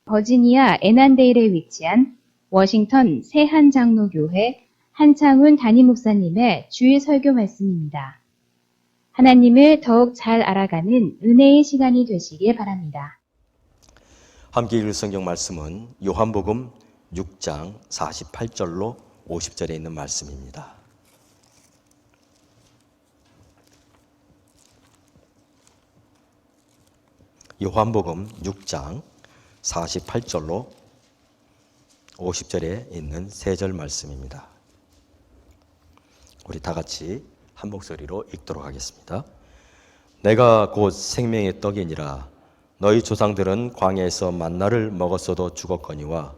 버지니아 애난데일에 위치한 워싱턴 새한장로교회 한창훈 담임 목사님의 주일 설교 말씀입니다. 하나님을 더욱 잘 알아가는 은혜의 시간이 되시길 바랍니다. 함께 읽을 성경 말씀은 요한복음 6장 48절로 50절에 있는 말씀입니다. 요한복음 6장 48절로 50절에 있는 세 절 말씀입니다. 우리 다 같이 한 목소리로 읽도록 하겠습니다. 내가 곧 생명의 떡이니라. 너희 조상들은 광야에서 만나를 먹었어도 죽었거니와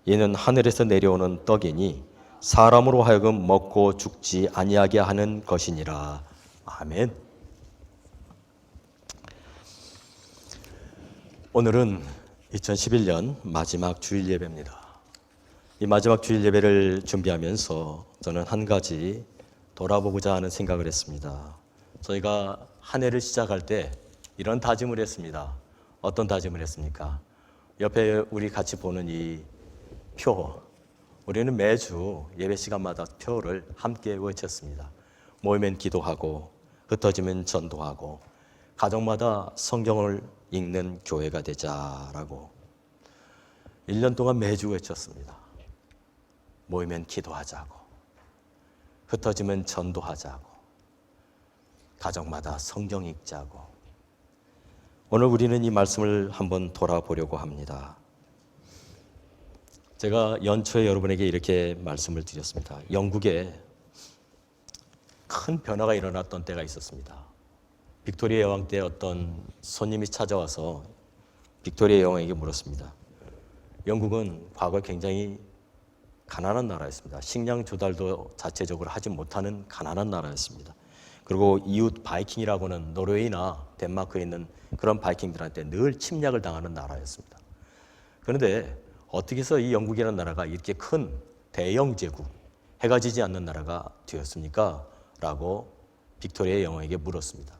이는 하늘에서 내려오는 떡이니 사람으로 하여금 먹고 죽지 아니하게 하는 것이니라. 아멘. 오늘은 2011년 마지막 주일 예배입니다. 이 마지막 주일 예배를 준비하면서 저는 한 가지 돌아보고자 하는 생각을 했습니다. 저희가 한 해를 시작할 때 이런 다짐을 했습니다. 어떤 다짐을 했습니까? 옆에 우리 같이 보는 이 표, 우리는 매주 예배 시간마다 표를 함께 외쳤습니다. 모이면 기도하고 흩어지면 전도하고 가정마다 성경을 읽는 교회가 되자라고 1년 동안 매주 외쳤습니다. 모이면 기도하자고 흩어지면 전도하자고 가정마다 성경 읽자고. 오늘 우리는 이 말씀을 한번 돌아보려고 합니다. 제가 연초에 여러분에게 이렇게 말씀을 드렸습니다. 영국에 큰 변화가 일어났던 때가 있었습니다. 빅토리아 여왕 때 어떤 손님이 찾아와서 빅토리아 여왕에게 물었습니다. 영국은 과거에 굉장히 가난한 나라였습니다. 식량 조달도 자체적으로 하지 못하는 가난한 나라였습니다. 그리고 이웃 바이킹이라고는 노르웨이나 덴마크에 있는 그런 바이킹들한테 늘 침략을 당하는 나라였습니다. 그런데 어떻게 해서 이 영국이라는 나라가 이렇게 큰 대영 제국, 해가 지지 않는 나라가 되었습니까? 라고 빅토리아 여왕에게 물었습니다.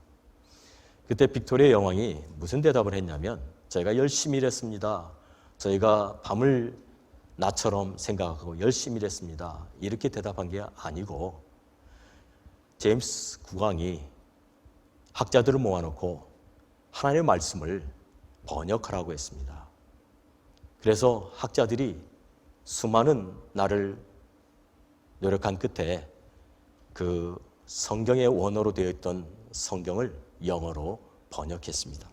그때 빅토리아 여왕이 무슨 대답을 했냐면 저희가 열심히 일했습니다. 저희가 밤을 나처럼 생각하고 열심히 일했습니다. 이렇게 대답한 게 아니고 제임스 국왕이 학자들을 모아놓고 하나님의 말씀을 번역하라고 했습니다. 그래서 학자들이 수많은 날을 노력한 끝에 그 성경의 원어로 되어 있던 성경을 영어로 번역했습니다.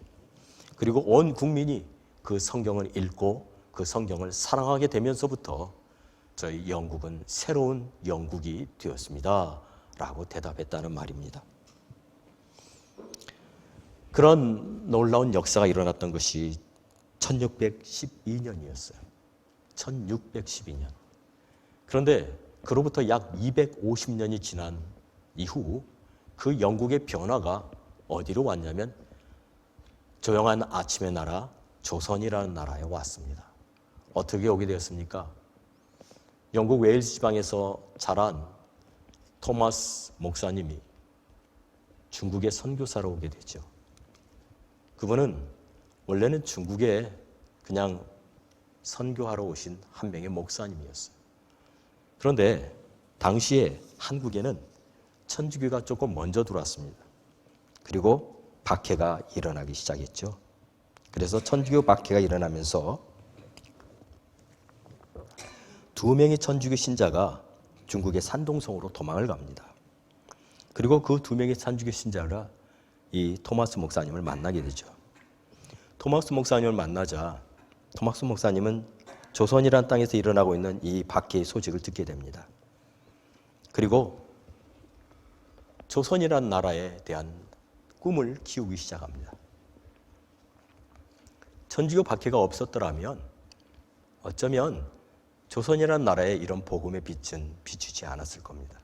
그리고 온 국민이 그 성경을 읽고 그 성경을 사랑하게 되면서부터 저희 영국은 새로운 영국이 되었습니다. 라고 대답했다는 말입니다. 그런 놀라운 역사가 일어났던 것이 1612년이었어요. 1612년. 그런데 그로부터 약 250년이 지난 이후 그 영국의 변화가 어디로 왔냐면 조용한 아침의 나라 조선이라는 나라에 왔습니다. 어떻게 오게 되었습니까? 영국 웨일스 지방에서 자란 토마스 목사님이 중국의 선교사로 오게 되죠. 그분은 원래는 중국에 그냥 선교하러 오신 한 명의 목사님이었어요. 그런데 당시에 한국에는 천주교가 조금 먼저 들어왔습니다. 그리고 박해가 일어나기 시작했죠. 그래서 천주교 박해가 일어나면서 2명의 천주교 신자가 중국의 산동성으로 도망을 갑니다. 그리고 그 2명의 천주교 신자가 이 토마스 목사님을 만나게 되죠. 토마스 목사님을 만나자 토마스 목사님은 조선이라는 땅에서 일어나고 있는 이 박해의 소식을 듣게 됩니다. 그리고 조선이라는 나라에 대한 꿈을 키우기 시작합니다. 천주교 박해가 없었더라면 어쩌면 조선이라는 나라에 이런 복음의 빛은 비추지 않았을 겁니다.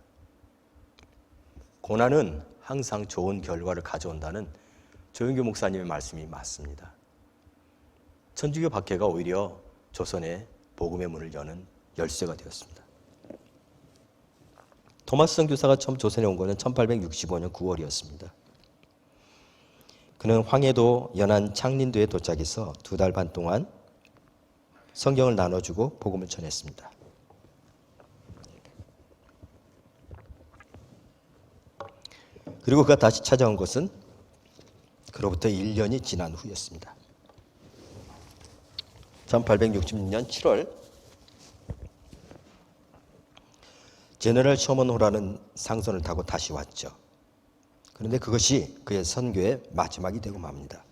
고난은 항상 좋은 결과를 가져온다는 조영규 목사님의 말씀이 맞습니다. 천주교 박해가 오히려 조선의 복음의 문을 여는 열쇠가 되었습니다. 토마스 선교사가 처음 조선에 온 것은 1865년 9월이었습니다. 그는 황해도 연안 창린도에 도착해서 2달 반 동안 성경을 나눠주고 복음을 전했습니다. 그리고 그가 다시 찾아온 것은 그로부터 1년이 지난 후였습니다. 1866년 7월 제너럴 셔먼호라는 상선을 타고 다시 왔죠. 그런데 그것이 그의 선교의 마지막이 되고 맙니다.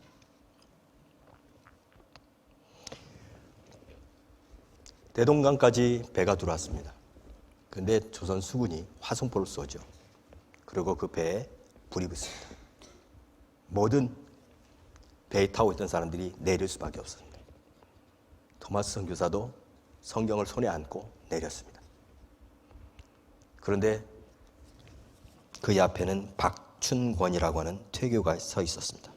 대동강까지 배가 들어왔습니다. 그런데 조선 수군이 화성포를 쏘죠. 그리고 그 배에 불이 붙습니다. 모든 배에 타고 있던 사람들이 내릴 수밖에 없었습니다. 토마스 선교사도 성경을 손에 안고 내렸습니다. 그런데 그의 앞에는 박춘권이라고 하는 퇴교가 서 있었습니다.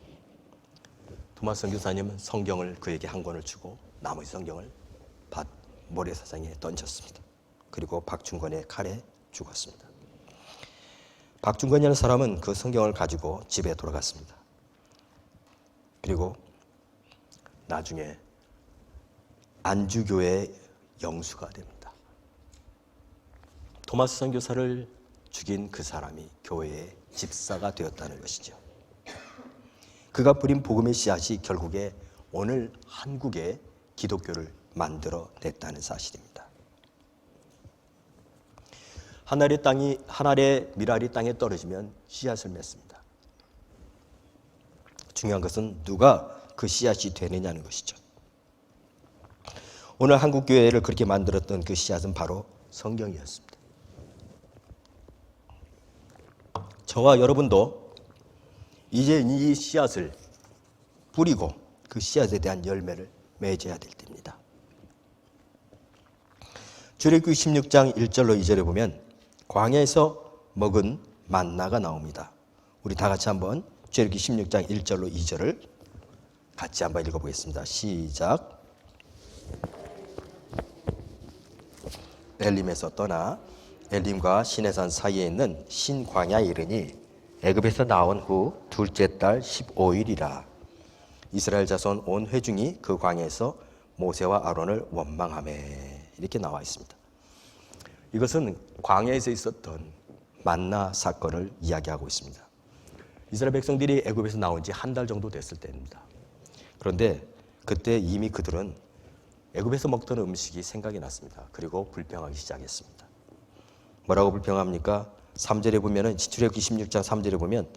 토마스 선교사님은 성경을 그에게 한 권을 주고 나머지 성경을 밭 모래사장에 던졌습니다. 그리고 박춘권의 칼에 죽었습니다. 박준권이라는 사람은 그 성경을 가지고 집에 돌아갔습니다. 그리고 나중에 안주교의 영수가 됩니다. 토마스 선교사를 죽인 그 사람이 교회의 집사가 되었다는 것이죠. 그가 뿌린 복음의 씨앗이 결국에 오늘 한국의 기독교를 만들어냈다는 사실입니다. 하늘의 밀알이 땅에 떨어지면 씨앗을 맺습니다. 중요한 것은 누가 그 씨앗이 되느냐는 것이죠. 오늘 한국교회를 그렇게 만들었던 그 씨앗은 바로 성경이었습니다. 저와 여러분도 이제 이 씨앗을 뿌리고 그 씨앗에 대한 열매를 맺어야 될 때입니다. 출애굽기 16장 1절로 2절에 보면 광야에서 먹은 만나가 나옵니다. 우리 다 같이 한번 출애굽기 16장 1절로 2절을 같이 한번 읽어보겠습니다. 시작. 엘림에서 떠나 엘림과 시내산 사이에 있는 신광야에 이르니 애굽에서 나온 후 둘째 달 15일이라. 이스라엘 자손 온 회중이 그 광야에서 모세와 아론을 원망하매. 이렇게 나와 있습니다. 이것은 광야에서 있었던 만나 사건을 이야기하고 있습니다. 이스라엘 백성들이 애굽에서 나온 지 한 달 정도 됐을 때입니다. 그런데 그때 이미 그들은 애굽에서 먹던 음식이 생각이 났습니다. 그리고 불평하기 시작했습니다. 뭐라고 불평합니까? 3절에 보면은 출애굽기 16장 3절에 보면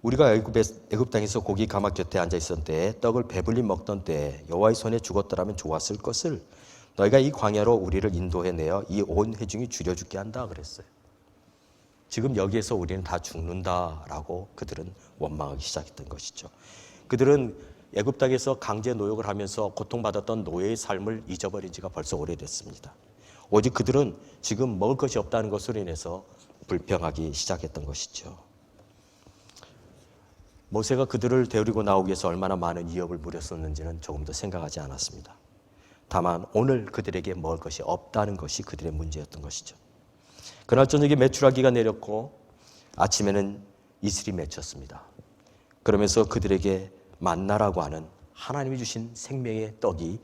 우리가 애굽 땅에서 고기 가막 곁에 앉아 있었던 때에 떡을 배불리 먹던 때에 여호와의 손에 죽었더라면 좋았을 것을 너희가 이 광야로 우리를 인도해내어 이 온 회중이 줄여 죽게 한다 그랬어요. 지금 여기에서 우리는 다 죽는다라고 그들은 원망하기 시작했던 것이죠. 그들은 애굽 땅에서 강제 노역을 하면서 고통받았던 노예의 삶을 잊어버린 지가 벌써 오래됐습니다. 오직 그들은 지금 먹을 것이 없다는 것으로 인해서 불평하기 시작했던 것이죠. 모세가 그들을 데리고 나오기 위해서 얼마나 많은 위협을 부렸었는지는 조금도 생각하지 않았습니다. 다만 오늘 그들에게 먹을 것이 없다는 것이 그들의 문제였던 것이죠. 그날 저녁에 메추라기가 내렸고 아침에는 이슬이 맺혔습니다. 그러면서 그들에게 만나라고 하는 하나님이 주신 생명의 떡이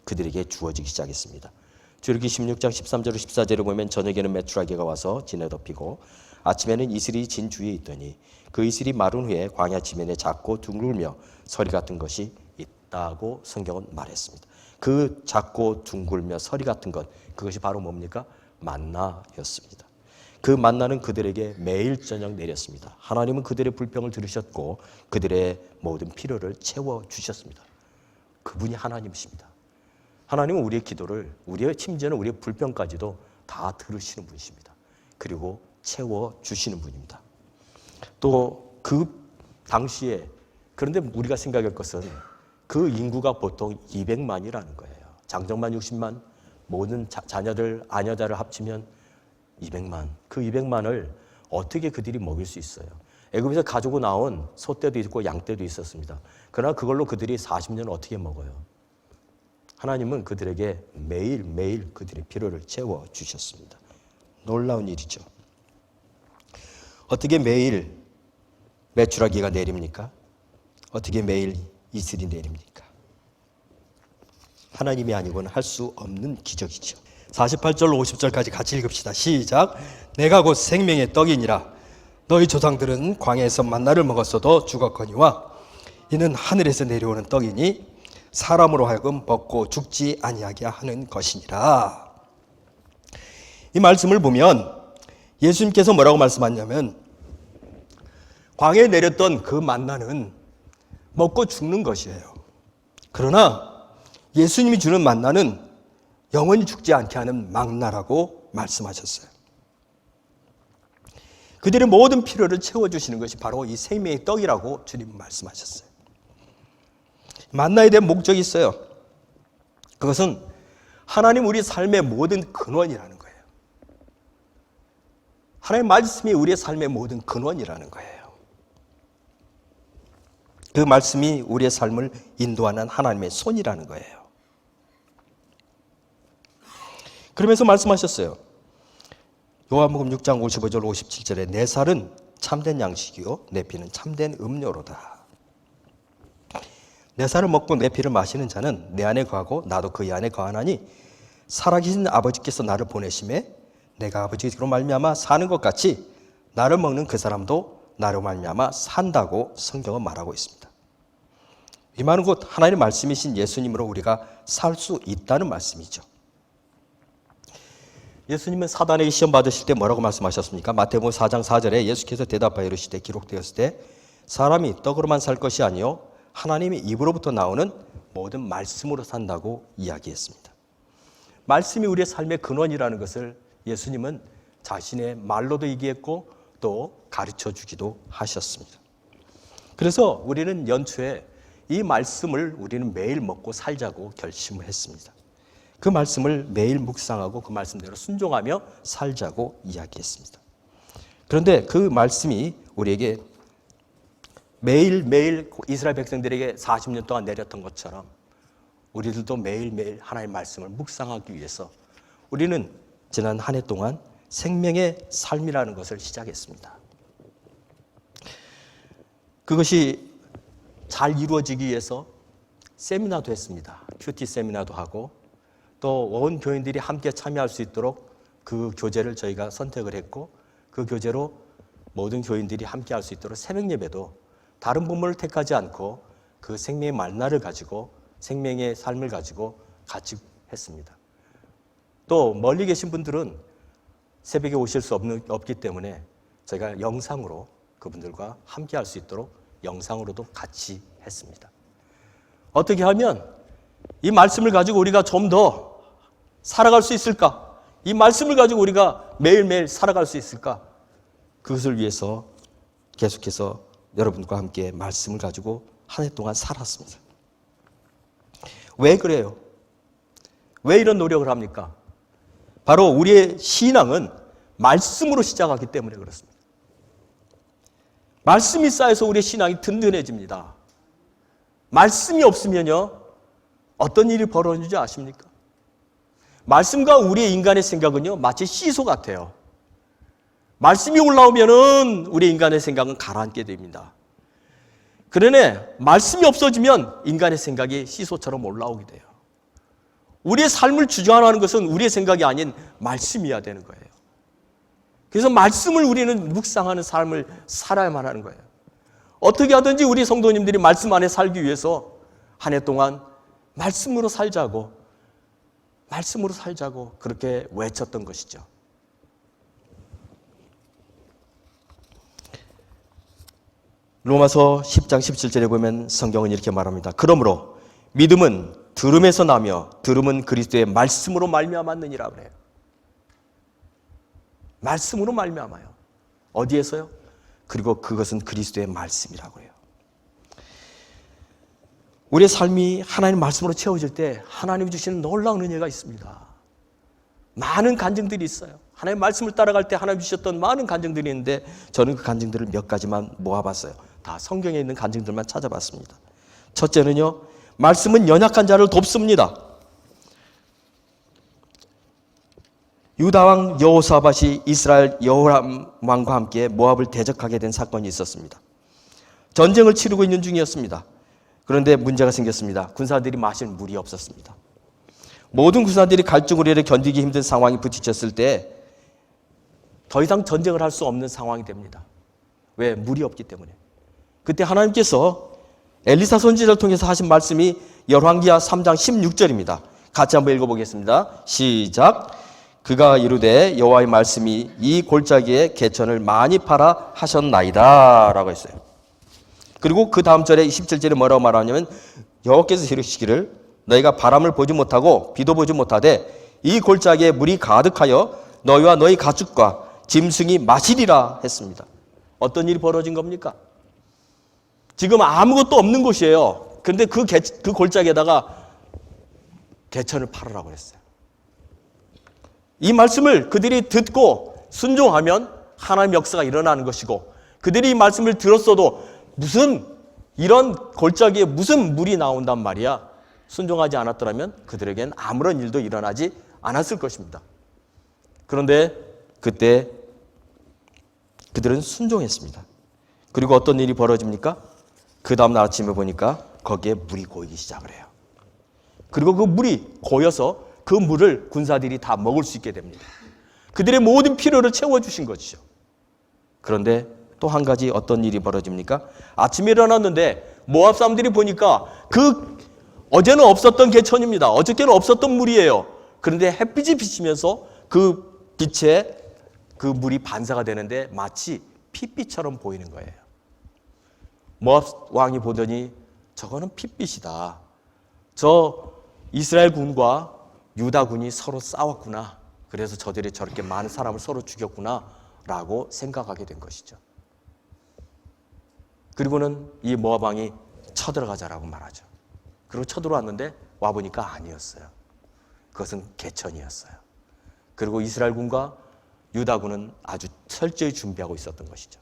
그들에게 주어지기 시작했습니다. 출애굽기 16장 13절로 14절을 보면 저녁에는 메추라기가 와서 진에 덮이고 아침에는 이슬이 진 주위에 있더니 그 이슬이 마른 후에 광야 지면에 작고 둥글며 서리 같은 것이 있다고 성경은 말했습니다. 그 작고 둥글며 서리 같은 것, 그것이 바로 뭡니까? 만나였습니다. 그 만나는 그들에게 매일 저녁 내렸습니다. 하나님은 그들의 불평을 들으셨고 그들의 모든 필요를 채워주셨습니다. 그분이 하나님이십니다. 하나님은 우리의 기도를, 우리의 심지어는 우리의 불평까지도 다 들으시는 분이십니다. 그리고 채워주시는 분입니다. 또 그 당시에, 그런데 우리가 생각할 것은 그 인구가 보통 200만이라는 거예요. 장정만 60만, 모든 자녀들, 아녀자를 합치면 200만. 그 200만을 어떻게 그들이 먹일 수 있어요? 애굽에서 가지고 나온 소떼도 있고 양떼도 있었습니다. 그러나 그걸로 그들이 40년을 어떻게 먹어요? 하나님은 그들에게 매일매일 그들의 필요를 채워주셨습니다. 놀라운 일이죠. 어떻게 매일 메추라기가 내립니까? 어떻게 매일 이슬이 내립니까? 하나님이 아니고는 할 수 없는 기적이죠. 48절 50절까지 같이 읽읍시다. 시작. 내가 곧 생명의 떡이니라. 너희 조상들은 광야에서 만나를 먹었어도 죽었거니와 이는 하늘에서 내려오는 떡이니 사람으로 하여금 먹고 죽지 아니하게 하는 것이니라. 이 말씀을 보면 예수님께서 뭐라고 말씀하냐면 광야에 내렸던 그 만나는 먹고 죽는 것이에요. 그러나 예수님이 주는 만나는 영원히 죽지 않게 하는 망나라고 말씀하셨어요. 그들의 모든 필요를 채워주시는 것이 바로 이 생명의 떡이라고 주님은 말씀하셨어요. 만나에 대한 목적이 있어요. 그것은 하나님 우리 삶의 모든 근원이라는 거예요. 하나님의 말씀이 우리의 삶의 모든 근원이라는 거예요. 그 말씀이 우리의 삶을 인도하는 하나님의 손이라는 거예요. 그러면서 말씀하셨어요. 요한복음 6장 55절 57절에 내 살은 참된 양식이요 내 피는 참된 음료로다. 내 살을 먹고 내 피를 마시는 자는 내 안에 거하고 나도 그의 안에 거하나니 살아계신 아버지께서 나를 보내심에 내가 아버지로 말미암아 사는 것 같이 나를 먹는 그 사람도 나로 말미암아 산다고 성경은 말하고 있습니다. 이 말은 곧 하나님의 말씀이신 예수님으로 우리가 살 수 있다는 말씀이죠. 예수님은 사단에게 시험 받으실 때 뭐라고 말씀하셨습니까? 마태복음 4장 4절에 예수께서 대답하여 이르시되 기록되었을 때 사람이 떡으로만 살 것이 아니요 하나님의 입으로부터 나오는 모든 말씀으로 산다고 이야기했습니다. 말씀이 우리의 삶의 근원이라는 것을 예수님은 자신의 말로도 얘기했고 또 가르쳐 주기도 하셨습니다. 그래서 우리는 연초에 이 말씀을 우리는 매일 먹고 살자고 결심을 했습니다. 그 말씀을 매일 묵상하고 그 말씀대로 순종하며 살자고 이야기했습니다. 그런데 그 말씀이 우리에게 매일매일 이스라엘 백성들에게 40년 동안 내렸던 것처럼 우리들도 매일매일 하나님의 말씀을 묵상하기 위해서 우리는 지난 한 해 동안 생명의 삶이라는 것을 시작했습니다. 그것이 잘 이루어지기 위해서 세미나도 했습니다. 큐티 세미나도 하고 또 온 교인들이 함께 참여할 수 있도록 그 교재를 저희가 선택을 했고 그 교재로 모든 교인들이 함께 할 수 있도록 새벽 예배도 다른 부문을 택하지 않고 그 생명의 만나를 가지고 생명의 삶을 가지고 같이 했습니다. 또 멀리 계신 분들은 새벽에 오실 수 없기 때문에 저희가 영상으로 그분들과 함께 할 수 있도록 영상으로도 같이 했습니다. 어떻게 하면 이 말씀을 가지고 우리가 좀 더 살아갈 수 있을까? 이 말씀을 가지고 우리가 매일매일 살아갈 수 있을까? 그것을 위해서 계속해서 여러분과 함께 말씀을 가지고 한 해 동안 살았습니다. 왜 그래요? 왜 이런 노력을 합니까? 바로 우리의 신앙은 말씀으로 시작하기 때문에 그렇습니다. 말씀이 쌓여서 우리의 신앙이 든든해집니다. 말씀이 없으면요, 어떤 일이 벌어지는지 아십니까? 말씀과 우리의 인간의 생각은요, 마치 시소 같아요. 말씀이 올라오면은 우리 인간의 생각은 가라앉게 됩니다. 그러나 말씀이 없어지면 인간의 생각이 시소처럼 올라오게 돼요. 우리의 삶을 주장하는 것은 우리의 생각이 아닌 말씀이어야 되는 거예요. 그래서 말씀을 우리는 묵상하는 삶을 살아야만 하는 거예요. 어떻게 하든지 우리 성도님들이 말씀 안에 살기 위해서 한 해 동안 말씀으로 살자고 그렇게 외쳤던 것이죠. 로마서 10장 17절에 보면 성경은 이렇게 말합니다. 그러므로 믿음은 들음에서 나며 들음은 그리스도의 말씀으로 말미암았느니라 그래요. 말씀으로 말미암아요. 어디에서요? 그리고 그것은 그리스도의 말씀이라고 해요. 우리의 삶이 하나님 말씀으로 채워질 때 하나님이 주시는 놀라운 은혜가 있습니다. 많은 간증들이 있어요. 하나님 말씀을 따라갈 때 하나님 주셨던 많은 간증들이 있는데 저는 그 간증들을 몇 가지만 모아봤어요. 다 성경에 있는 간증들만 찾아봤습니다. 첫째는요, 말씀은 연약한 자를 돕습니다. 유다왕 여호사밧이 이스라엘 여호람 왕과 함께 모압을 대적하게 된 사건이 있었습니다. 전쟁을 치르고 있는 중이었습니다. 그런데 문제가 생겼습니다. 군사들이 마실 물이 없었습니다. 모든 군사들이 갈증으로 견디기 힘든 상황이 부딪혔을 때 더 이상 전쟁을 할 수 없는 상황이 됩니다. 왜? 물이 없기 때문에. 그때 하나님께서 엘리사 선지자를 통해서 하신 말씀이 열왕기하 3장 16절입니다. 같이 한번 읽어보겠습니다. 시작. 그가 이르되 여호와의 말씀이 이 골짜기에 개천을 많이 팔아 하셨나이다 라고 했어요. 그리고 그 다음 절에 17절에 뭐라고 말하냐면 여호와께서 이르시기를 너희가 바람을 보지 못하고 비도 보지 못하되 이 골짜기에 물이 가득하여 너희와 너희 가축과 짐승이 마시리라 했습니다. 어떤 일이 벌어진 겁니까? 지금 아무것도 없는 곳이에요. 그런데 그 골짜기에다가 개천을 팔으라고 했어요. 이 말씀을 그들이 듣고 순종하면 하나님의 역사가 일어나는 것이고, 그들이 이 말씀을 들었어도 무슨 이런 골짜기에 무슨 물이 나온단 말이야. 순종하지 않았더라면 그들에겐 아무런 일도 일어나지 않았을 것입니다. 그런데 그때 그들은 순종했습니다. 그리고 어떤 일이 벌어집니까? 그 다음날 아침에 보니까 거기에 물이 고이기 시작을 해요. 그리고 그 물이 고여서 그 물을 군사들이 다 먹을 수 있게 됩니다. 그들의 모든 필요를 채워주신 것이죠. 그런데 또 한 가지 어떤 일이 벌어집니까? 아침에 일어났는데 모압 사람들이 보니까 어제는 없었던 개천입니다. 어저께는 없었던 물이에요. 그런데 햇빛이 비치면서 그 빛에 그 물이 반사가 되는데 마치 핏빛처럼 보이는 거예요. 모압 왕이 보더니 저거는 핏빛이다. 저 이스라엘 군과 유다 군이 서로 싸웠구나. 그래서 저들이 저렇게 많은 사람을 서로 죽였구나 라고 생각하게 된 것이죠. 그리고는 이 모압 왕이 쳐들어가자라고 말하죠. 그리고 쳐들어왔는데 와보니까 아니었어요. 그것은 개천이었어요. 그리고 이스라엘 군과 유다 군은 아주 철저히 준비하고 있었던 것이죠.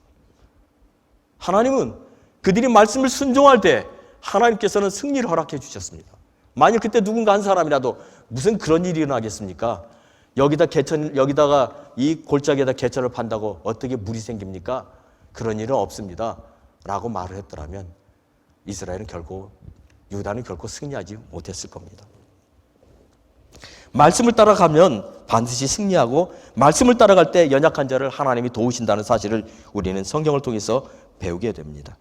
하나님은 그들이 말씀을 순종할 때 하나님께서는 승리를 허락해 주셨습니다. 만일 그때 누군가 한 사람이라도 무슨 그런 일이 일어나겠습니까? 여기다가 이 골짜기에다 개천을 판다고 어떻게 물이 생깁니까? 그런 일은 없습니다. 라고 말을 했더라면 이스라엘은 유다는 결코 승리하지 못했을 겁니다. 말씀을 따라가면 반드시 승리하고, 말씀을 따라갈 때 연약한 자를 하나님이 도우신다는 사실을 우리는 성경을 통해서 배우게 됩니다.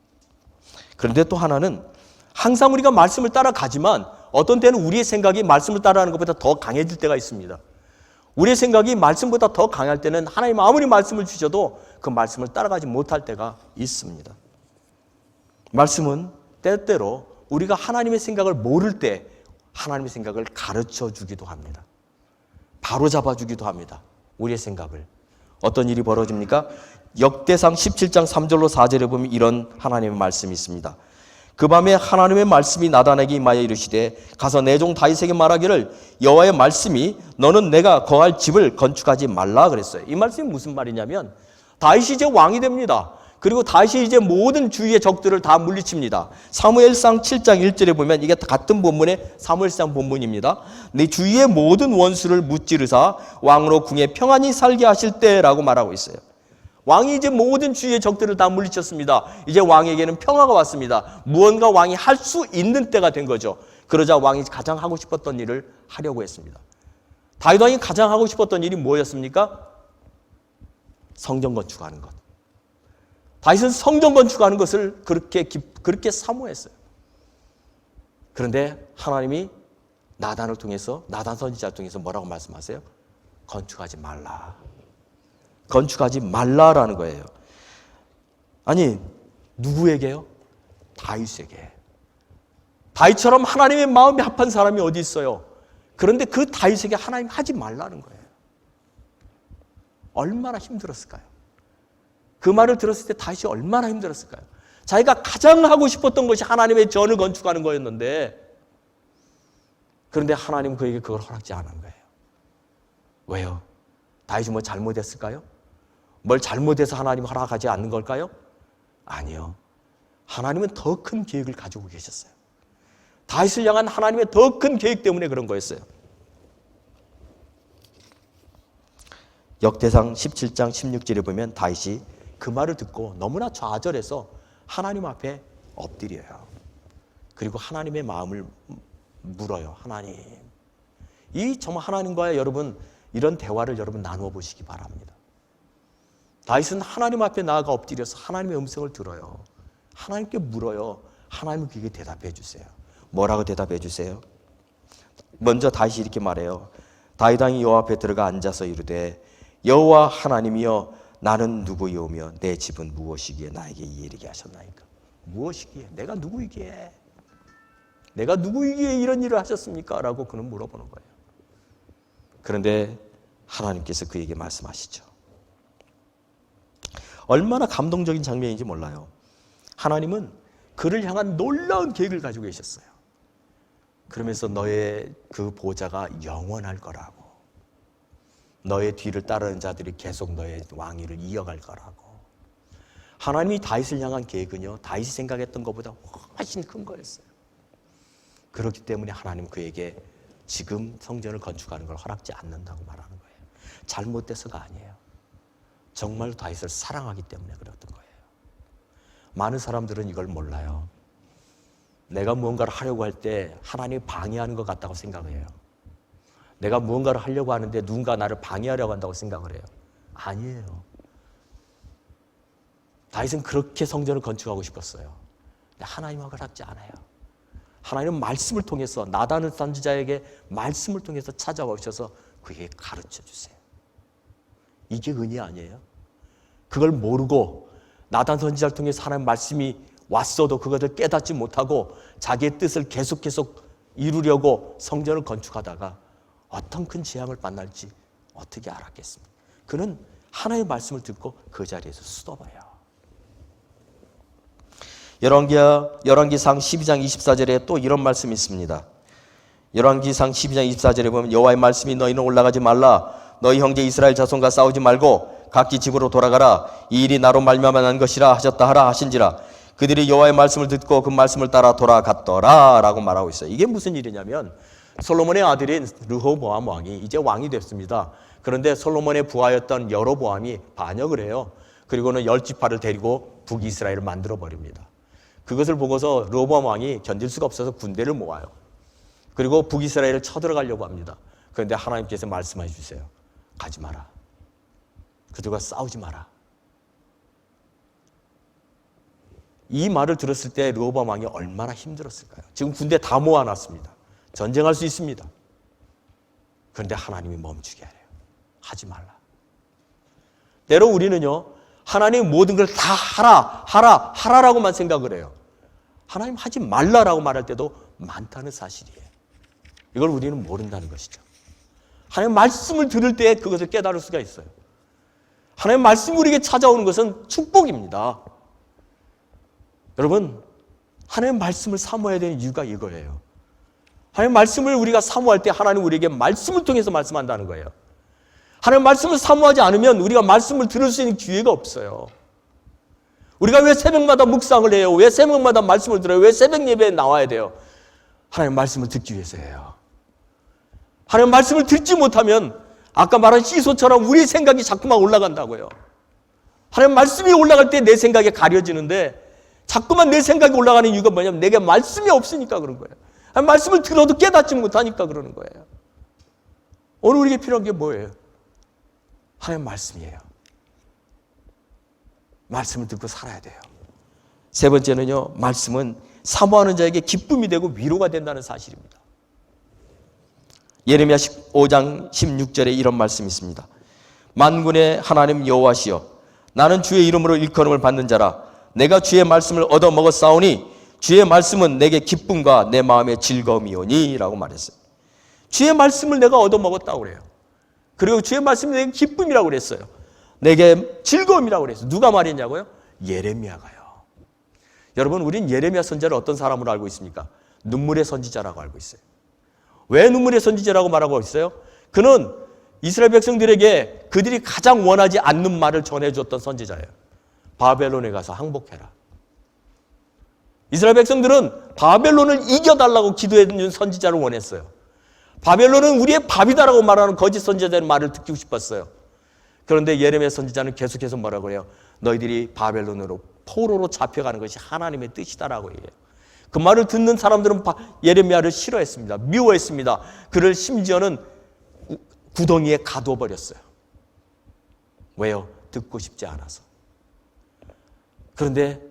그런데 또 하나는 항상 우리가 말씀을 따라가지만 어떤 때는 우리의 생각이 말씀을 따라가는 것보다 더 강해질 때가 있습니다. 우리의 생각이 말씀보다 더 강할 때는 하나님 아무리 말씀을 주셔도 그 말씀을 따라가지 못할 때가 있습니다. 말씀은 때때로 우리가 하나님의 생각을 모를 때 하나님의 생각을 가르쳐 주기도 합니다. 바로 잡아 주기도 합니다. 우리의 생각을. 어떤 일이 벌어집니까? 역대상 17장 3절로 4절에 보면 이런 하나님의 말씀이 있습니다. 그 밤에 하나님의 말씀이 나단에게 임하여 이르시되 가서 내 종 다윗에게 말하기를 여호와의 말씀이 너는 내가 거할 집을 건축하지 말라 그랬어요. 이 말씀이 무슨 말이냐면 다윗이 이제 왕이 됩니다. 그리고 다윗이 이제 모든 주위의 적들을 다 물리칩니다. 사무엘상 7장 1절에 보면 이게 같은 본문의 사무엘상 본문입니다. 네 주위의 모든 원수를 무찌르사 왕으로 궁에 평안히 살게 하실 때라고 말하고 있어요. 왕이 이제 모든 주위의 적들을 다 물리쳤습니다. 이제 왕에게는 평화가 왔습니다. 무언가 왕이 할 수 있는 때가 된 거죠. 그러자 왕이 가장 하고 싶었던 일을 하려고 했습니다. 다윗 왕이 가장 하고 싶었던 일이 뭐였습니까? 성전 건축하는 것. 다윗은 성전 건축하는 것을 그렇게 사모했어요. 그런데 하나님이 나단 선지자를 통해서 뭐라고 말씀하세요? 건축하지 말라. 건축하지 말라라는 거예요. 아니, 누구에게요? 다윗에게. 다윗처럼 하나님의 마음이 합한 사람이 어디 있어요? 그런데 그 다윗에게 하나님 하지 말라는 거예요. 얼마나 힘들었을까요? 그 말을 들었을 때 다윗이 얼마나 힘들었을까요? 자기가 가장 하고 싶었던 것이 하나님의 전을 건축하는 거였는데, 그런데 하나님은 그에게 그걸 허락지 않은 거예요. 왜요? 다윗이 뭐 잘못했을까요? 뭘 잘못해서 하나님 허락하지 않는 걸까요? 아니요. 하나님은 더 큰 계획을 가지고 계셨어요. 다윗을 향한 하나님의 더 큰 계획 때문에 그런 거였어요. 역대상 17장 16절에 보면 다윗이 그 말을 듣고 너무나 좌절해서 하나님 앞에 엎드려요. 그리고 하나님의 마음을 물어요. 하나님, 이 정말 하나님과의 여러분 이런 대화를 여러분 나누어 보시기 바랍니다. 다윗은 하나님 앞에 나아가 엎드려서 하나님의 음성을 들어요. 하나님께 물어요. 하나님은 그에게 대답해 주세요. 뭐라고 대답해 주세요? 먼저 다윗이 이렇게 말해요. 다윗 왕이 여호와 앞에 들어가 앉아서 이르되 여호와 하나님이여 나는 누구이오며 내 집은 무엇이기에 나에게 이 일이게 하셨나이까. 무엇이기에? 내가 누구이기에? 내가 누구이기에 이런 일을 하셨습니까? 라고 그는 물어보는 거예요. 그런데 하나님께서 그에게 말씀하시죠. 얼마나 감동적인 장면인지 몰라요. 하나님은 그를 향한 놀라운 계획을 가지고 계셨어요. 그러면서 너의 그 보좌가 영원할 거라고, 너의 뒤를 따르는 자들이 계속 너의 왕위를 이어갈 거라고. 하나님이 다윗을 향한 계획은요, 다윗이 생각했던 것보다 훨씬 큰 거였어요. 그렇기 때문에 하나님 그에게 지금 성전을 건축하는 걸 허락지 않는다고 말하는 거예요. 잘못돼서가 아니에요. 정말로 다윗을 사랑하기 때문에 그랬던 거예요. 많은 사람들은 이걸 몰라요. 내가 무언가를 하려고 할 때 하나님이 방해하는 것 같다고 생각을 해요. 내가 무언가를 하려고 하는데 누군가 나를 방해하려고 한다고 생각을 해요. 아니에요. 다윗은 그렇게 성전을 건축하고 싶었어요. 근데 하나님은 허락지 않아요. 하나님은 말씀을 통해서, 나다는 선지자에게 말씀을 통해서 찾아오셔서 그에게 가르쳐 주세요. 이게 은혜 아니에요? 그걸 모르고 나단 선지자를 통해서 하나님 말씀이 왔어도 그것을 깨닫지 못하고 자기의 뜻을 계속 이루려고 성전을 건축하다가 어떤 큰 재앙을 만날지 어떻게 알았겠습니까? 그는 하나님의 말씀을 듣고 그 자리에서 수도봐요. 열왕기상 12장 24절에 또 이런 말씀이 있습니다. 열왕기상 12장 24절에 보면 여호와의 말씀이 너희는 올라가지 말라. 너희 형제 이스라엘 자손과 싸우지 말고 각기 집으로 돌아가라. 이 일이 나로 말미암아 난 것이라 하셨다 하라 하신지라. 그들이 여호와의 말씀을 듣고 그 말씀을 따라 돌아갔더라 라고 말하고 있어요. 이게 무슨 일이냐면 솔로몬의 아들인 르호보암 왕이 이제 왕이 됐습니다. 그런데 솔로몬의 부하였던 여로보암이 반역을 해요. 그리고는 10지파를 데리고 북이스라엘을 만들어 버립니다. 그것을 보고서 르호보암 왕이 견딜 수가 없어서 군대를 모아요. 그리고 북이스라엘을 쳐들어가려고 합니다. 그런데 하나님께서 말씀해 주세요. 가지 마라. 그들과 싸우지 마라. 이 말을 들었을 때 르호보암 왕이 얼마나 힘들었을까요? 지금 군대 다 모아놨습니다. 전쟁할 수 있습니다. 그런데 하나님이 멈추게 하래요. 하지 말라. 때로 우리는요, 하나님 모든 걸 다 하라라고만 생각을 해요. 하나님 하지 말라라고 말할 때도 많다는 사실이에요. 이걸 우리는 모른다는 것이죠. 하나님 말씀을 들을 때 그것을 깨달을 수가 있어요. 하나님 말씀이 우리에게 찾아오는 것은 축복입니다. 여러분, 하나님 말씀을 사모해야 되는 이유가 이거예요. 하나님 말씀을 우리가 사모할 때 하나님 우리에게 말씀을 통해서 말씀한다는 거예요. 하나님 말씀을 사모하지 않으면 우리가 말씀을 들을 수 있는 기회가 없어요. 우리가 왜 새벽마다 묵상을 해요? 왜 새벽마다 말씀을 들어요? 왜 새벽 예배에 나와야 돼요? 하나님 말씀을 듣기 위해서예요. 하나님 말씀을 듣지 못하면 아까 말한 시소처럼 우리 생각이 자꾸만 올라간다고요. 하나님 말씀이 올라갈 때 내 생각이 가려지는데 자꾸만 내 생각이 올라가는 이유가 뭐냐면 내게 말씀이 없으니까 그런 거예요. 하나님 말씀을 들어도 깨닫지 못하니까 그러는 거예요. 오늘 우리에게 필요한 게 뭐예요? 하나님 말씀이에요. 말씀을 듣고 살아야 돼요. 세 번째는요, 말씀은 사모하는 자에게 기쁨이 되고 위로가 된다는 사실입니다. 예레미야 15장 16절에 이런 말씀이 있습니다. 만군의 하나님 여호와시여, 나는 주의 이름으로 일컬음을 받는 자라. 내가 주의 말씀을 얻어먹었사오니 주의 말씀은 내게 기쁨과 내 마음의 즐거움이오니 라고 말했어요. 주의 말씀을 내가 얻어먹었다고 그래요. 그리고 주의 말씀이 내게 기쁨이라고 그랬어요. 내게 즐거움이라고 그랬어요. 누가 말했냐고요? 예레미야가요. 여러분, 우린 예레미야 선지자를 어떤 사람으로 알고 있습니까? 눈물의 선지자라고 알고 있어요. 왜 눈물의 선지자라고 말하고 있어요? 그는 이스라엘 백성들에게 그들이 가장 원하지 않는 말을 전해줬던 선지자예요. 바벨론에 가서 항복해라. 이스라엘 백성들은 바벨론을 이겨달라고 기도해준 선지자를 원했어요. 바벨론은 우리의 밥이다라고 말하는 거짓 선지자의 말을 듣고 싶었어요. 그런데 예레미야 선지자는 계속해서 뭐라고 해요? 너희들이 바벨론으로 포로로 잡혀가는 것이 하나님의 뜻이다라고 얘기해요. 그 말을 듣는 사람들은 예레미야를 싫어했습니다. 미워했습니다. 그를 심지어는 구덩이에 가둬버렸어요. 왜요? 듣고 싶지 않아서. 그런데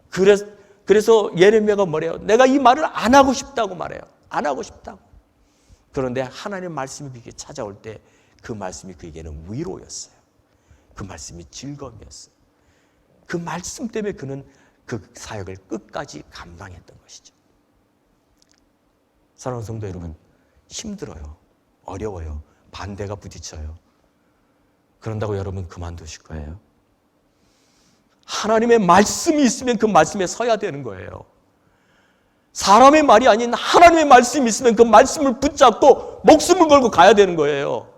그래서 예레미야가 뭐래요? 내가 이 말을 안 하고 싶다고 말해요. 안 하고 싶다고. 그런데 하나님의 말씀이 그에게 찾아올 때 그 말씀이 그에게는 위로였어요. 그 말씀이 즐거움이었어요. 그 말씀 때문에 그는 그 사역을 끝까지 감당했던 것이죠. 사랑하는 성도 여러분, 힘들어요. 어려워요. 반대가 부딪혀요. 그런다고 여러분 그만두실 거예요? 하나님의 말씀이 있으면 그 말씀에 서야 되는 거예요. 사람의 말이 아닌 하나님의 말씀이 있으면 그 말씀을 붙잡고 목숨을 걸고 가야 되는 거예요.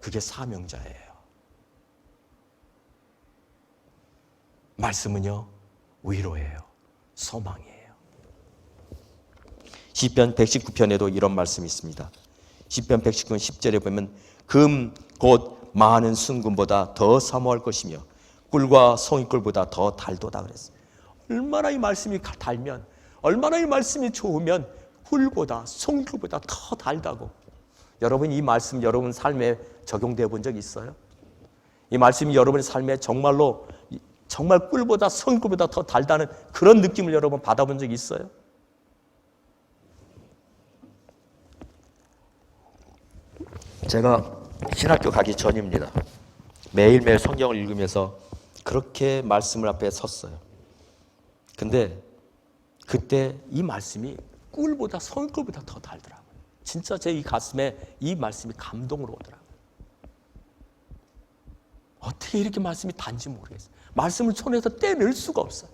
그게 사명자예요. 말씀은요, 위로예요. 소망이에요. 시편 119편에도 이런 말씀이 있습니다. 시편 119편 10절에 보면 금 곧 많은 순금보다 더 사모할 것이며 꿀과 송이꿀보다 더 달도다 그랬어요. 얼마나 이 말씀이 달면, 얼마나 이 말씀이 좋으면 꿀보다 송이꿀보다 더 달다고. 여러분 이 말씀 여러분 삶에 적용되어 본 적 있어요? 이 말씀이 여러분의 삶에 정말로 정말 꿀보다 송이꿀보다 더 달다는 그런 느낌을 여러분 받아본 적 있어요? 제가 신학교 가기 전입니다. 매일매일 성경을 읽으면서 그렇게 말씀을 앞에 섰어요. 근데 그때 이 말씀이 꿀보다 송이꿀보다 더 달더라고요. 진짜 제 이 가슴에 이 말씀이 감동으로 오더라고요. 어떻게 이렇게 말씀이 단지 모르겠어요. 말씀을 손에서 떼낼 수가 없어요.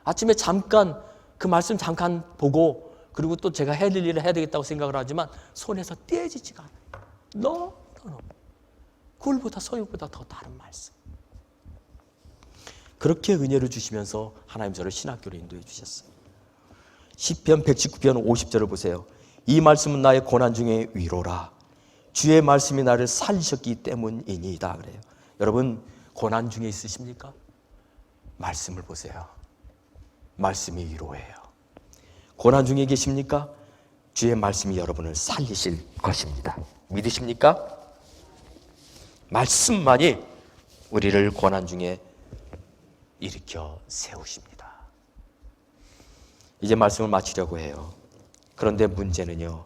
아침에 잠깐 그 말씀 잠깐 보고 그리고 또 제가 해야 될 일을 해야 되겠다고 생각을 하지만 손에서 떼지지가 않아요. 너무 꿀보다 송이보다 더 다른 말씀. 그렇게 은혜를 주시면서 하나님 저를 신학교로 인도해 주셨어요. 시편 119편 50절을 보세요. 이 말씀은 나의 고난 중에 위로라. 주의 말씀이 나를 살리셨기 때문이니이다 그래요. 여러분 고난 중에 있으십니까? 말씀을 보세요. 말씀이 위로예요. 고난 중에 계십니까? 주의 말씀이 여러분을 살리실 것입니다. 믿으십니까? 말씀만이 우리를 고난 중에 일으켜 세우십니다. 이제 말씀을 마치려고 해요. 그런데 문제는요,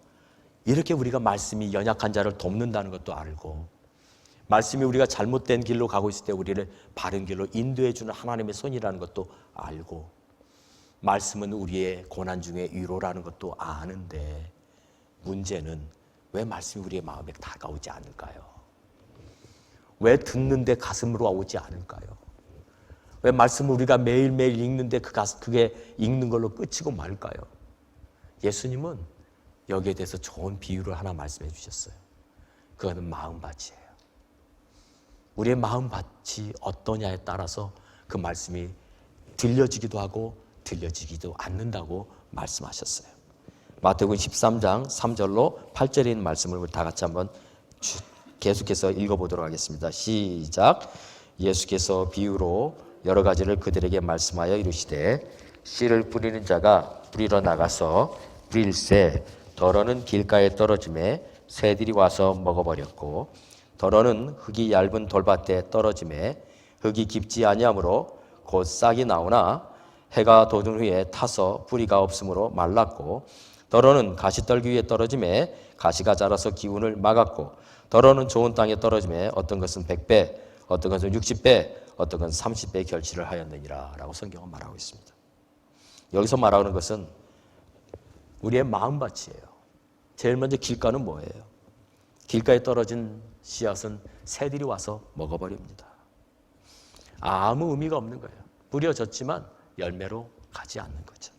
이렇게 우리가 말씀이 연약한 자를 돕는다는 것도 알고 말씀이 우리가 잘못된 길로 가고 있을 때 우리를 바른 길로 인도해 주는 하나님의 손이라는 것도 알고 말씀은 우리의 고난 중에 위로라는 것도 아는데 문제는 왜 말씀이 우리의 마음에 다가오지 않을까요? 왜 듣는데 가슴으로 오지 않을까요? 왜 말씀을 우리가 매일매일 읽는데 그게 읽는 걸로 끝이고 말까요? 예수님은 여기에 대해서 좋은 비유를 하나 말씀해 주셨어요. 그거는 마음밭이에요. 우리의 마음밭이 어떠냐에 따라서 그 말씀이 들려지기도 하고 들려지기도 않는다고 말씀하셨어요. 마태복음 13장 3절로 8절에 있는 말씀을 우리 다 같이 한번 계속해서 읽어보도록 하겠습니다. 시작. 예수께서 비유로 여러 가지를 그들에게 말씀하여 이르시되 씨를 뿌리는 자가 뿌리러 나가서 뿌릴새 더러는 길가에 떨어짐에 새들이 와서 먹어버렸고 더러는 흙이 얇은 돌밭에 떨어짐에 흙이 깊지 아니하므로 곧 싹이 나오나 해가 돋은 후에 타서 뿌리가 없으므로 말랐고 더러는 가시떨기 위에 떨어짐에 가시가 자라서 기운을 막았고 더러는 좋은 땅에 떨어짐에 어떤 것은 100배 어떤 것은 60배 어떤 것은 30배 결실을 하였느니라 라고 성경은 말하고 있습니다. 여기서 말하는 것은 우리의 마음밭이에요. 제일 먼저 길가는 뭐예요? 길가에 떨어진 씨앗은 새들이 와서 먹어버립니다. 아무 의미가 없는 거예요. 뿌려졌지만 열매로 가지 않는 거죠.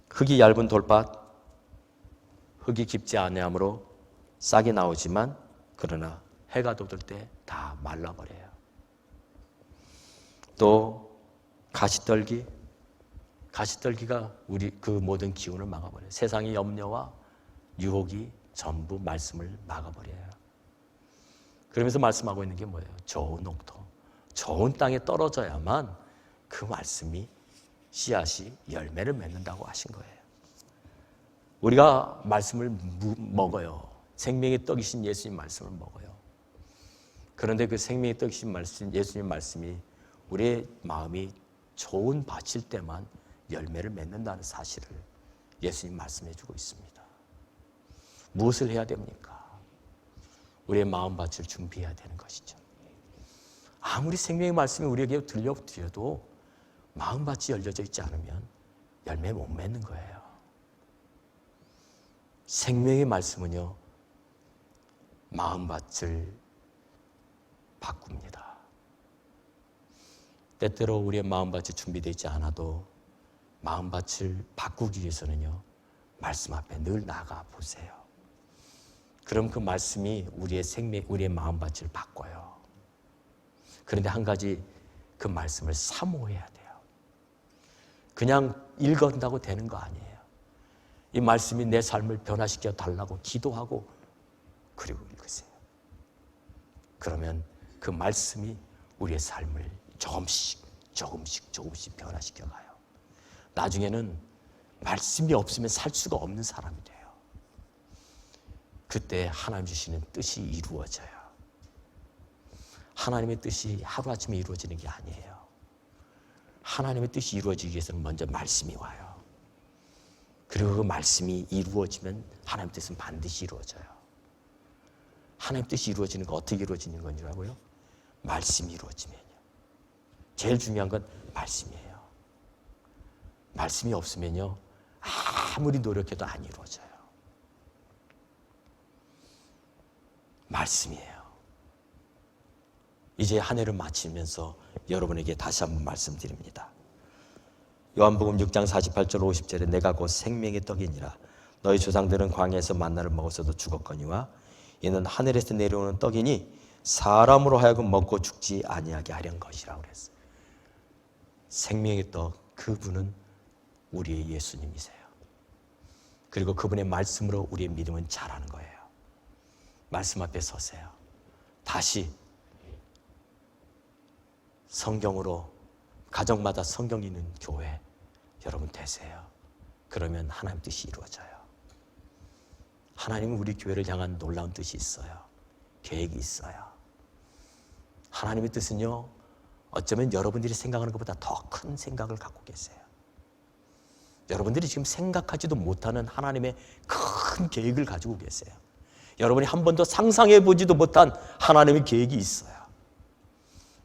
흙이 얇은 돌밭, 흙이 깊지 아니하므로 싹이 나오지만 그러나 해가 돋을 때 다 말라버려요. 또 가시떨기가 우리 그 모든 기운을 막아버려요. 세상의 염려와 유혹이 전부 말씀을 막아버려요. 그러면서 말씀하고 있는 게 뭐예요? 좋은 옥토, 좋은 땅에 떨어져야만 그 말씀이 씨앗이 열매를 맺는다고 하신 거예요. 우리가 말씀을 먹어요. 생명의 떡이신 예수님 말씀을 먹어요. 그런데 그 생명의 떡이신 말씀, 예수님 말씀이 우리의 마음이 좋은 밭일 때만 열매를 맺는다는 사실을 예수님 말씀해 주고 있습니다. 무엇을 해야 됩니까? 우리의 마음밭을 준비해야 되는 것이죠. 아무리 생명의 말씀이 우리에게 들려드려도 마음밭이 열려져 있지 않으면 열매 못 맺는 거예요. 생명의 말씀은요, 마음밭을 바꿉니다. 때때로 우리의 마음밭이 준비되어 있지 않아도 마음밭을 바꾸기 위해서는요, 말씀 앞에 늘 나가 보세요. 그럼 그 말씀이 우리의 마음밭을 바꿔요. 그런데 한 가지, 그 말씀을 사모해야 돼요. 그냥 읽었다고 되는 거 아니에요. 이 말씀이 내 삶을 변화시켜 달라고 기도하고 그리고 읽으세요. 그러면 그 말씀이 우리의 삶을 조금씩 변화시켜 가요. 나중에는 말씀이 없으면 살 수가 없는 사람이 돼요. 그때 하나님 주시는 뜻이 이루어져요. 하나님의 뜻이 하루아침에 이루어지는 게 아니에요. 하나님의 뜻이 이루어지기 위해서는 먼저 말씀이 와요. 그리고 그 말씀이 이루어지면 하나님의 뜻은 반드시 이루어져요. 하나님의 뜻이 이루어지는 거 어떻게 이루어지는 건 줄 알고요? 말씀이 이루어지면요. 제일 중요한 건 말씀이에요. 말씀이 없으면요, 아무리 노력해도 안 이루어져요. 말씀이에요. 이제 한 해를 마치면서 여러분에게 다시 한번 말씀드립니다. 요한복음 6장 48절 50절에 내가 곧 생명의 떡이니라. 너희 조상들은 광야에서 만나를 먹었어도 죽었거니와 이는 하늘에서 내려오는 떡이니 사람으로 하여금 먹고 죽지 아니하게 하려는 것이라고 그랬어요. 생명의 떡, 그분은 우리의 예수님이세요. 그리고 그분의 말씀으로 우리의 믿음은 자라는 거예요. 말씀 앞에 서세요. 다시 성경으로, 가정마다 성경 있는 교회 여러분 되세요. 그러면 하나님 뜻이 이루어져요. 하나님은 우리 교회를 향한 놀라운 뜻이 있어요. 계획이 있어요. 하나님의 뜻은요, 어쩌면 여러분들이 생각하는 것보다 더 큰 생각을 갖고 계세요. 여러분들이 지금 생각하지도 못하는 하나님의 큰 계획을 가지고 계세요. 여러분이 한 번도 상상해 보지도 못한 하나님의 계획이 있어요.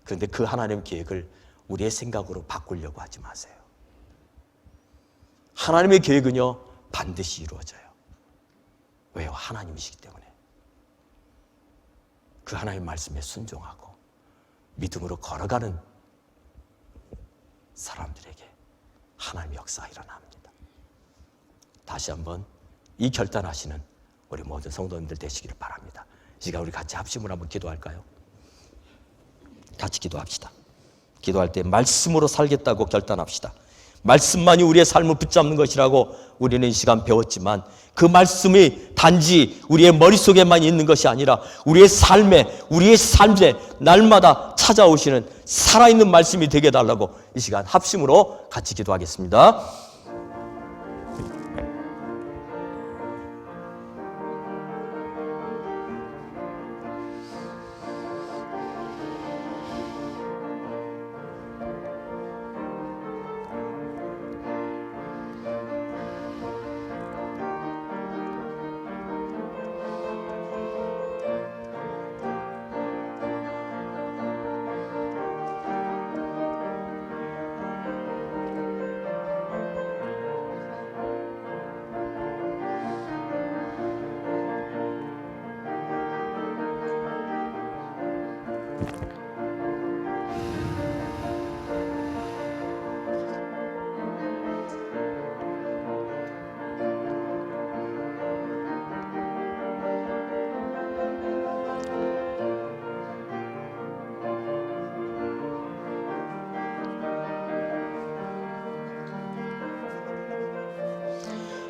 그런데 그 하나님의 계획을 우리의 생각으로 바꾸려고 하지 마세요. 하나님의 계획은요, 반드시 이루어져요. 왜요? 하나님이시기 때문에. 그 하나님의 말씀에 순종하고 믿음으로 걸어가는 사람들에게 하나님의 역사가 일어납니다. 다시 한번 이 결단하시는 우리 모든 성도님들 되시기를 바랍니다. 이 시간 우리 같이 합심으로 한번 기도할까요? 같이 기도합시다. 기도할 때 말씀으로 살겠다고 결단합시다. 말씀만이 우리의 삶을 붙잡는 것이라고 우리는 이 시간 배웠지만 그 말씀이 단지 우리의 머릿속에만 있는 것이 아니라 우리의 삶에 날마다 찾아오시는 살아있는 말씀이 되게 해달라고 이 시간 합심으로 같이 기도하겠습니다.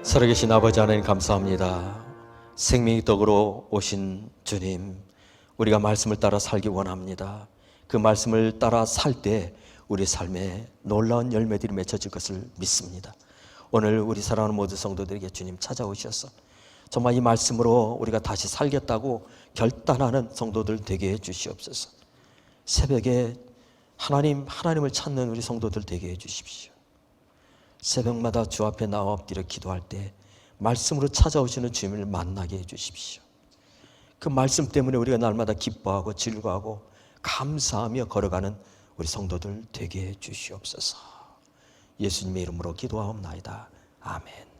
살아계신 아버지 하나님 감사합니다. 생명의 떡으로 오신 주님, 우리가 말씀을 따라 살기 원합니다. 그 말씀을 따라 살 때 우리 삶에 놀라운 열매들이 맺혀질 것을 믿습니다. 오늘 우리 사랑하는 모든 성도들에게 주님 찾아오셔서 정말 이 말씀으로 우리가 다시 살겠다고 결단하는 성도들 되게 해 주시옵소서. 새벽에 하나님을 찾는 우리 성도들 되게 해 주십시오. 새벽마다 주 앞에 나와 엎드려 기도할 때 말씀으로 찾아오시는 주님을 만나게 해 주십시오. 그 말씀 때문에 우리가 날마다 기뻐하고 즐거워하고 감사하며 걸어가는 우리 성도들 되게 해 주시옵소서. 예수님의 이름으로 기도하옵나이다. 아멘.